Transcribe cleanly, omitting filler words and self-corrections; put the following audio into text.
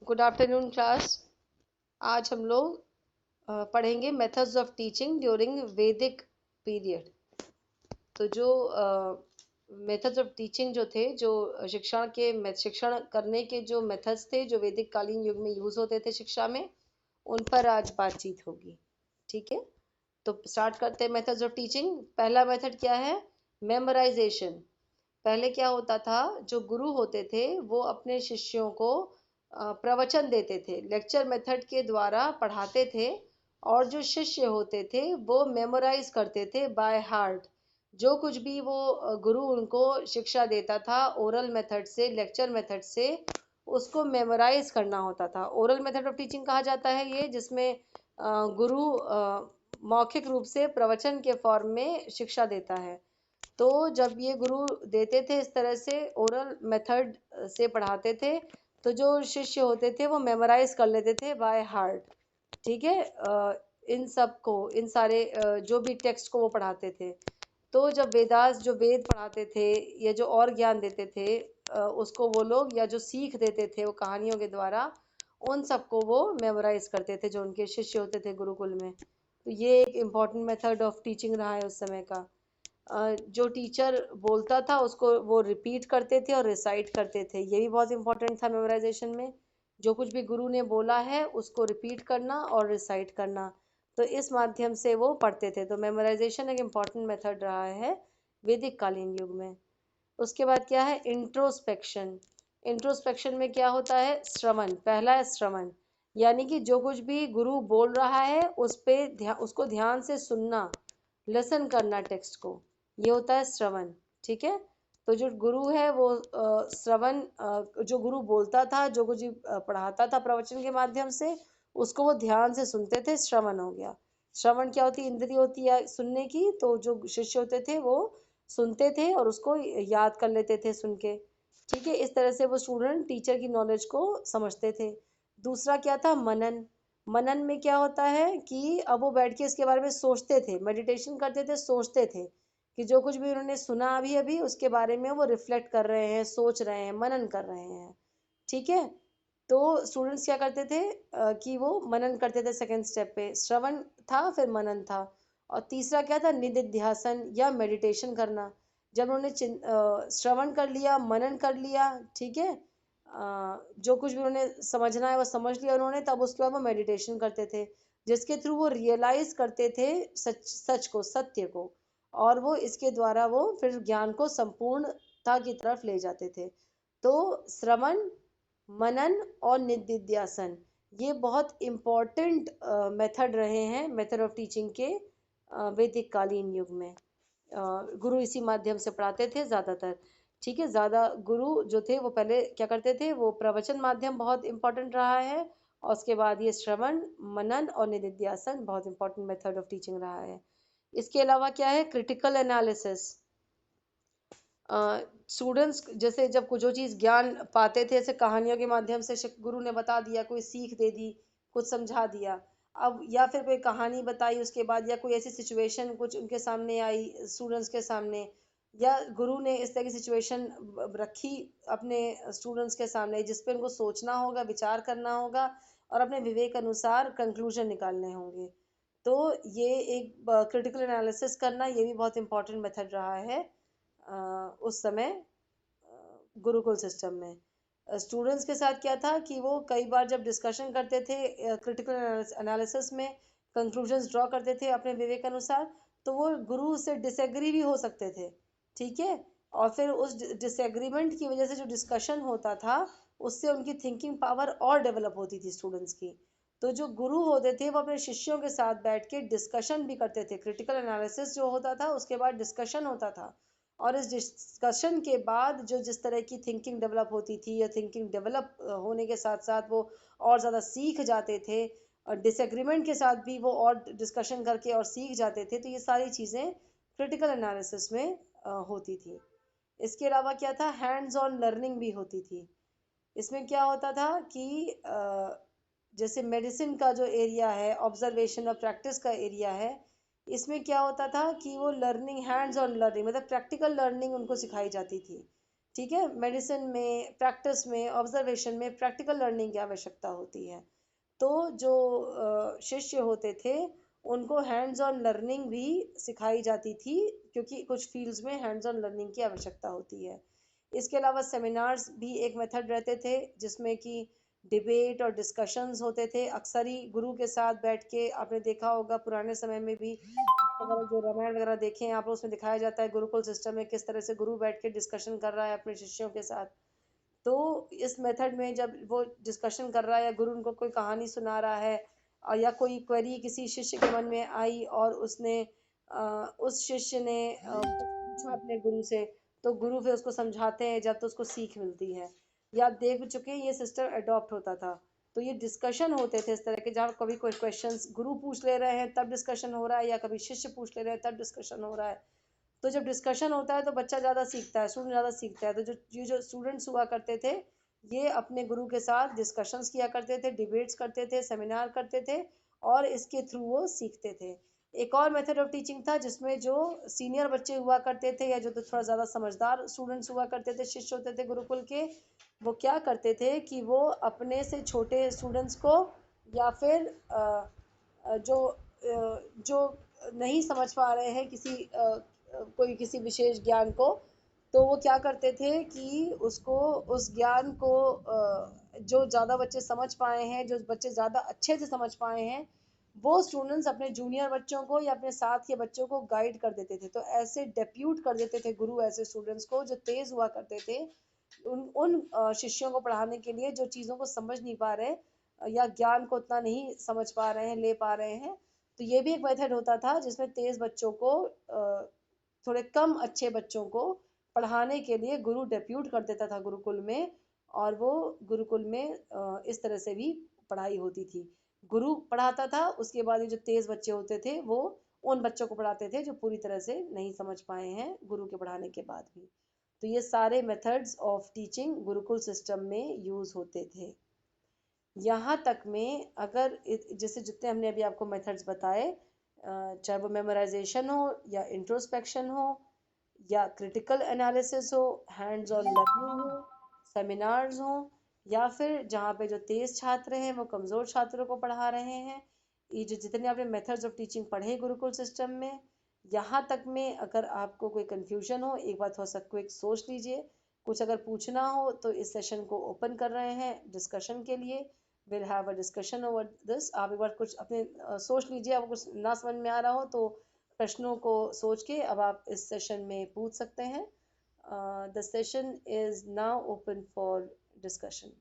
Good afternoon class. आज हम लोग पढ़ेंगे मेथड्स ऑफ टीचिंग ड्यूरिंग वैदिक पीरियड। तो जो मेथड्स ऑफ टीचिंग जो थे, जो शिक्षण करने के जो मेथड्स थे जो वैदिक कालीन युग में यूज होते थे शिक्षा में, उन पर आज बातचीत होगी। ठीक है, तो स्टार्ट करते हैं मेथड्स ऑफ टीचिंग। पहला मेथड क्या है? मेमोराइजेशन। पहले क्या होता था, जो गुरु होते थे वो अपने शिष्यों को प्रवचन देते थे, लेक्चर मेथड के द्वारा पढ़ाते थे। और जो शिष्य होते थे वो मेमोराइज करते थे बाय हार्ट। जो कुछ भी वो गुरु उनको शिक्षा देता था ओरल मेथड से, लेक्चर मेथड से, उसको मेमोराइज करना होता था। ओरल मेथड ऑफ टीचिंग कहा जाता है ये, जिसमें गुरु मौखिक रूप से प्रवचन के फॉर्म में शिक्षा देता है। तो जब ये गुरु देते थे इस तरह से ओरल मेथड से पढ़ाते थे, तो जो शिष्य होते थे वो मेमोराइज कर लेते थे बाय हार्ट। ठीक है, इन सब को, इन सारे जो भी टेक्स्ट को वो पढ़ाते थे। तो जब वेदास, जो वेद पढ़ाते थे या जो और ज्ञान देते थे, उसको वो लोग, या जो सीख देते थे वो कहानियों के द्वारा, उन सबको वो मेमोराइज करते थे जो उनके शिष्य होते थे गुरुकुल में। तो ये एक इम्पॉर्टेंट मेथड ऑफ टीचिंग रहा है उस समय का। जो टीचर बोलता था उसको वो रिपीट करते थे और रिसाइट करते थे। ये भी बहुत इंपॉर्टेंट था मेमोराइजेशन में। जो कुछ भी गुरु ने बोला है उसको रिपीट करना और रिसाइट करना, तो इस माध्यम से वो पढ़ते थे। तो मेमोराइजेशन एक इम्पॉर्टेंट मेथड रहा है वैदिक कालीन युग में। उसके बाद क्या है? इंट्रोस्पेक्शन। इंट्रोस्पेक्शन में क्या होता है? श्रवण। पहला है श्रवण, यानी कि जो कुछ भी गुरु बोल रहा है उस पे उसको ध्यान से सुनना, लिसन करना टेक्स्ट को, ये होता है श्रवण। ठीक है, तो जो गुरु है वो श्रवण, जो गुरु बोलता था, जो कुछ पढ़ाता था प्रवचन के माध्यम से, उसको वो ध्यान से सुनते थे, श्रवण हो गया। श्रवण क्या होती है? इंद्रिय होती है सुनने की। तो जो शिष्य होते थे वो सुनते थे और उसको याद कर लेते थे सुन के। ठीक है, इस तरह से वो स्टूडेंट टीचर की नॉलेज को समझते थे। दूसरा क्या था? मनन। मनन में क्या होता है कि अब वो बैठ के इसके बारे में सोचते थे, मेडिटेशन करते थे, सोचते थे कि जो कुछ भी उन्होंने सुना अभी अभी उसके बारे में वो रिफ्लेक्ट कर रहे हैं, सोच रहे हैं, मनन कर रहे हैं। ठीक है, तो स्टूडेंट्स क्या करते थे कि वो मनन करते थे। सेकंड स्टेप पे श्रवण था, फिर मनन था। और तीसरा क्या था? निधिध्यासन या मेडिटेशन करना। जब उन्होंने श्रवण कर लिया, मनन कर लिया, ठीक है, जो कुछ भी उन्होंने समझना है वो समझ लिया उन्होंने, तब उसके बाद वो मेडिटेशन करते थे, जिसके थ्रू वो रियलाइज करते थे सच सच को, सत्य को। और वो इसके द्वारा वो फिर ज्ञान को संपूर्णता की तरफ ले जाते थे। तो श्रवण, मनन और निधिध्यासन, ये बहुत इम्पोर्टेंट मेथड रहे हैं, मेथड ऑफ टीचिंग के वैदिक कालीन युग में। गुरु इसी माध्यम से पढ़ाते थे ज़्यादातर। ठीक है, ज़्यादा गुरु जो थे वो पहले क्या करते थे, वो प्रवचन माध्यम बहुत इम्पोर्टेंट रहा है, और उसके बाद ये श्रवण, मनन और निधिध्यासन बहुत इंपॉर्टेंट मेथड ऑफ टीचिंग रहा है। इसके अलावा क्या है? Critical analysis. स्टूडेंट्स जैसे जब जो चीज़ ज्ञान पाते थे, जैसे कहानियों के माध्यम से गुरु ने बता दिया, कोई सीख दे दी, कुछ समझा दिया। अब या फिर कोई कहानी बताई उसके बाद, या कोई ऐसी सिचुएशन कुछ उनके सामने आई स्टूडेंट्स के सामने, या गुरु ने इस तरह की सिचुएशन रखी अपने स्टूडेंट्स के सामने जिस पे उनको सोचना होगा, विचार करना होगा और अपने विवेक अनुसार कंक्लूजन निकालने होंगे। तो ये एक क्रिटिकल एनालिसिस करना, ये भी बहुत इंपॉर्टेंट मेथड रहा है उस समय गुरुकुल सिस्टम में। स्टूडेंट्स के साथ क्या था कि वो कई बार जब डिस्कशन करते थे क्रिटिकल एनालिसिस में, कंक्लूजन्स ड्रॉ करते थे अपने विवेक अनुसार, तो वो गुरु से डिसएग्री भी हो सकते थे। ठीक है, और फिर उस डिसएग्रीमेंट की वजह से जो डिस्कशन होता था उससे उनकी थिंकिंग पावर और डेवलप होती थी स्टूडेंट्स की। तो जो गुरु होते थे वो अपने शिष्यों के साथ बैठ के डिस्कशन भी करते थे। क्रिटिकल एनालिसिस जो होता था उसके बाद डिस्कशन होता था, और इस डिस्कशन के बाद जो जिस तरह की थिंकिंग डेवलप होती थी, या थिंकिंग डेवलप होने के साथ साथ वो और ज़्यादा सीख जाते थे, और डिसएग्रीमेंट के साथ भी वो और डिस्कशन करके और सीख जाते थे। तो ये सारी चीज़ें क्रिटिकल एनालिसिस में होती थी। इसके अलावा क्या था? हैंड्स ऑन लर्निंग भी होती थी। इसमें क्या होता था कि जैसे मेडिसिन का जो एरिया है, ऑब्जर्वेशन और प्रैक्टिस का एरिया है, इसमें क्या होता था कि वो लर्निंग, हैंड्स ऑन लर्निंग मतलब प्रैक्टिकल लर्निंग उनको सिखाई जाती थी। ठीक है, मेडिसिन में, प्रैक्टिस में, ऑब्जर्वेशन में प्रैक्टिकल लर्निंग की आवश्यकता होती है। तो जो शिष्य होते थे उनको हैंड्स ऑन लर्निंग भी सिखाई जाती थी, क्योंकि कुछ फील्ड्स में हैंड्स ऑन लर्निंग की आवश्यकता होती है। इसके अलावा सेमिनार्स भी एक मेथड रहते थे, जिसमें कि डिबेट और डिस्कशंस होते थे। अक्सर ही गुरु के साथ बैठ के, आपने देखा होगा पुराने समय में भी, अगर जो रामायण वगैरह देखें आप, उसमें दिखाया जाता है गुरुकुल सिस्टम में किस तरह से गुरु बैठ के डिस्कशन कर रहा है अपने शिष्यों के साथ। तो इस मेथड में जब वो डिस्कशन कर रहा है या गुरु उनको कोई कहानी सुना रहा है, या कोई क्वेरी किसी शिष्य के मन में आई और उसने उस शिष्य ने पूछा अपने गुरु से, तो गुरु फिर उसको समझाते हैं, जब तो उसको सीख मिलती है। या आप देख चुके हैं ये सिस्टम अडॉप्ट होता था। तो ये डिस्कशन होते थे इस तरह के, जहाँ कभी कोई क्वेश्चंस गुरु पूछ ले रहे हैं तब डिस्कशन हो रहा है, या कभी शिष्य पूछ ले रहे हैं तब डिस्कशन हो रहा है। तो जब डिस्कशन होता है तो बच्चा ज़्यादा सीखता है, स्टूडेंट ज़्यादा सीखता है। तो जो स्टूडेंट्स हुआ करते थे, ये अपने गुरु के साथ डिस्कशंस किया करते थे, डिबेट्स करते थे, सेमिनार करते थे, और इसके थ्रू वो सीखते थे। एक और मेथड ऑफ टीचिंग था जिसमें जो सीनियर बच्चे हुआ करते थे, या जो तो थोड़ा ज़्यादा समझदार स्टूडेंट्स हुआ करते थे, शिष्य होते थे गुरुकुल के, वो क्या करते थे कि वो अपने से छोटे स्टूडेंट्स को, या फिर जो नहीं समझ पा रहे हैं कोई किसी विशेष ज्ञान को, तो वो क्या करते थे कि उसको, उस ज्ञान को जो ज़्यादा बच्चे समझ पाए हैं, जो बच्चे ज़्यादा अच्छे से समझ पाए हैं, वो स्टूडेंट्स अपने जूनियर बच्चों को या अपने साथ के बच्चों को गाइड कर देते थे। तो ऐसे डेप्यूट कर देते थे गुरु ऐसे स्टूडेंट्स को जो तेज हुआ करते थे, उन उन शिष्यों को पढ़ाने के लिए, जो चीज़ों को समझ नहीं पा रहे, या ज्ञान को उतना नहीं समझ पा रहे हैं, ले पा रहे हैं। तो ये भी एक मेथड होता था जिसमें तेज बच्चों को, थोड़े कम अच्छे बच्चों को पढ़ाने के लिए गुरु डेप्यूट कर देता था गुरुकुल में, और वो गुरुकुल में इस तरह से भी पढ़ाई होती थी। गुरु पढ़ाता था, उसके बाद ये जो तेज बच्चे होते थे वो उन बच्चों को पढ़ाते थे जो पूरी तरह से नहीं समझ पाए हैं गुरु के पढ़ाने के बाद भी। तो ये सारे methods of teaching Gurukul system में यूज होते थे। यहाँ तक में अगर जैसे जितने हमने अभी आपको मेथड्स बताए, चाहे वो मेमोराइजेशन हो, या इंट्रोस्पेक्शन हो, या क्रिटिकल एनालिसिस हो, हैंड्स ऑन लर्निंग हो, सेमिनार्स हो, या फिर जहाँ पे जो तेज छात्र हैं वो कमज़ोर छात्रों को पढ़ा रहे हैं, ये जो जितने आपने मेथड्स ऑफ टीचिंग पढ़े गुरुकुल सिस्टम में, यहाँ तक में अगर आपको कोई कंफ्यूजन हो, एक बार थोड़ा सा क्विक सोच लीजिए। कुछ अगर पूछना हो तो इस सेशन को ओपन कर रहे हैं डिस्कशन के लिए। Will have a discussion over this. आप एक बार कुछ अपने सोच लीजिए, आपको कुछ ना समझ में आ रहा हो तो प्रश्नों को सोच के अब आप इस सेशन में पूछ सकते हैं। The session is now open for discussion.